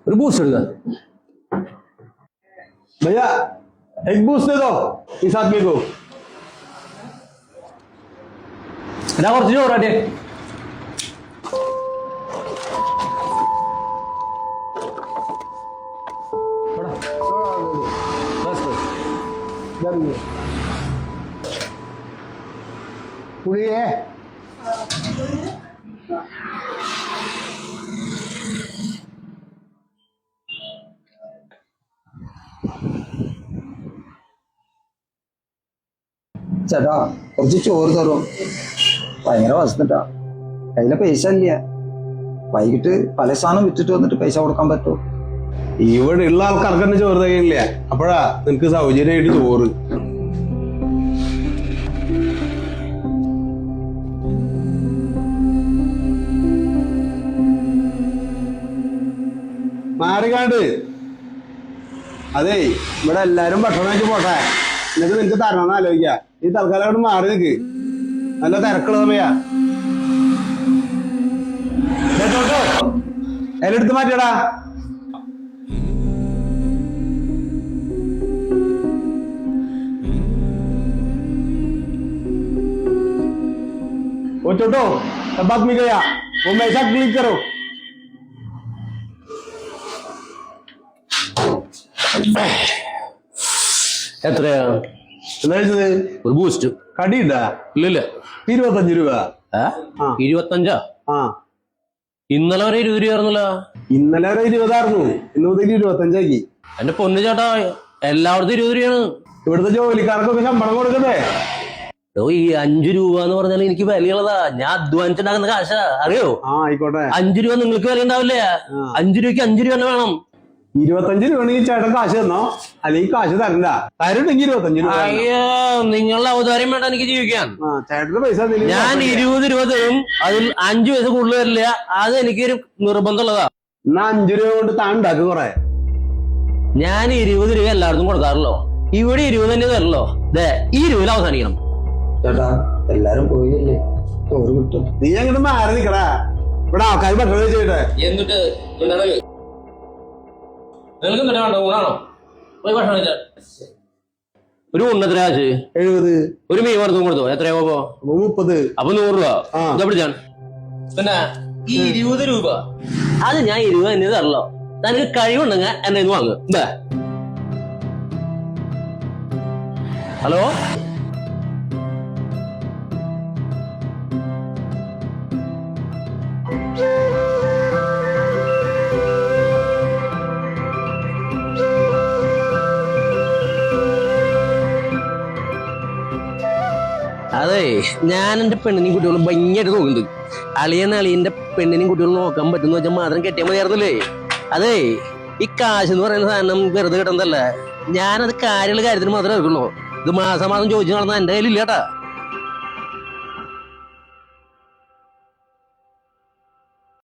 ഒരു ബൂസ്റ്റ് എടുക്ക भैया एक बूस्ट दे दो इस आदमी को ഞാൻ കുറച്ച് ചോറാട്ടെ पूरी है ചേട്ടാ കുറച്ച് ചോറ് തരും ഭയങ്കര വസന്നിട്ടാ കയ്യിലെ പൈസ ഇല്ല വൈകിട്ട് പല സാധനം വിറ്റിട്ട് വന്നിട്ട് പൈസ കൊടുക്കാൻ പറ്റുമോ ഇവിടെ ഉള്ള ആൾക്കാർക്ക് തന്നെ ചോറ് തികയില്ല അപ്പോഴാ നിനക്ക് സൗകര്യമായിട്ട് ചോറ് മാറിക്കാണ്ട് അതെ ഇവിടെ എല്ലാരും ഭക്ഷണം കഴിച്ച് പോട്ടെ എന്നിട്ട് നിനക്ക് തരണമെന്ന് ആലോചിക്ക ഈ തൽക്കാലം അവിടെ മാറി നിൽക്ക് നല്ല തിരക്കുള്ള സമയാ എല്ലെടുത്ത് മാറ്റിയടാ वो छोटो सब बात में गया वो मैसा क्लिक करो എത്രയാ എന്താ വെച്ചത് ഒരു ബൂസ്റ്റ് കടിയുണ്ടാ ഇല്ലില്ല 25 രൂപ 25 ആ ഇന്നലെ വരെ 20 രൂപയായിരുന്നല്ലോ ഇന്നലെ വരെ 20 ആയിരുന്നു ഇന്ന് മുതൽ 25 ആക്കി എന്റെ പൊന്നു ചേട്ടാ എല്ലായിടത്തും 20 രൂപയാണ് ഇവിടുത്തെ ജോലിക്കാർക്കൊക്കെ ശമ്പളം കൊടുക്കണ്ടേ ഈ 5 രൂപ എന്ന് പറഞ്ഞാൽ എനിക്ക് വിലയുള്ളതാ ഞാൻ അധ്വാനിച്ചുണ്ടാക്കുന്ന കാശാ അറിയോ ആ ആയിക്കോട്ടെ 5 രൂപ നിങ്ങൾക്ക് വില ഉണ്ടാവില്ലേ 5 രൂപയ്ക്ക് 5 രൂപ തന്നെ വേണം 25 രൂപയാണെങ്കിൽ ചേട്ടൻ കാശ് തന്നോ അല്ലെങ്കിൽ കാശ് തരണ്ട തരുണ്ടെങ്കിൽ 25 രൂപ അയ്യോ നിങ്ങളുടെ അവതാരം വേണ്ട എനിക്ക് ജീവിക്കാൻ ചേട്ടന്റെ പൈസ ഞാൻ 20 രൂപ തരും അതിൽ 5 പൈസ കൂടുതൽ വരില്ല അത് എനിക്കൊരു നിർബന്ധമുള്ളതാ എന്നാ 5 രൂപ കൊണ്ട് താൻ ഉണ്ടാക്കും കുറെ ഞാൻ 20 രൂപ എല്ലായിടത്തും കൊടുക്കാറല്ലോ ഇവിടെ 20 തന്നെ തരല്ലോ ദേ ഈ രൂപയിൽ അവസാനിക്കണം ചേട്ടാ എല്ലാരും പോയില്ലേ ചോറ് കിട്ടും നീ അങ്ങോട്ട് മാറി നിക്കടാ ഇവിടെ ആൾക്കാർ ഭക്ഷണം ചെയ്യട്ടെ എന്നിട്ട് ഊണാണോ പോയി ഭക്ഷണം കഴിച്ചാ ഒരു ഉണ്ണത്ര കാശ് 70 ഒരു മീൻ വറുത്തും കൊടുത്തോ എത്രയാവോ 30 അപ്പൊ 100 രൂപ ഇതാ പിടിച്ചാണ് പിന്നെ ഈ 20 രൂപ അത് ഞാൻ 20 തന്നെ തരല്ലോ തനിക്ക് കഴിവുണ്ടെങ്കിൽ എന്നെ ഇന്ന് വാങ്ങുക എന്താ ഹലോ അതെ ഞാൻ എന്റെ പെണ്ണിനെയും കുട്ടികളും ഭയങ്കരമായിട്ട് നോക്കുന്നുണ്ട് അളിയന്റെ പെണ്ണിനെയും കുട്ടികളും നോക്കാൻ പറ്റുന്ന വെച്ചാൽ മാത്രം കെട്ടിയാൽ മതിയായിരുന്നല്ലേ അതെ ഈ കാശ് എന്ന് പറയുന്ന സാധനം വെറുതെ കിട്ടുന്നതല്ല ഞാനത് കാര്യമുള്ള കാര്യത്തിന് മാത്രമേ എടുക്കുള്ളൂ ഇത് മാസം ചോദിച്ചു നടന്ന എന്റെ കയ്യിലില്ല കേട്ടാ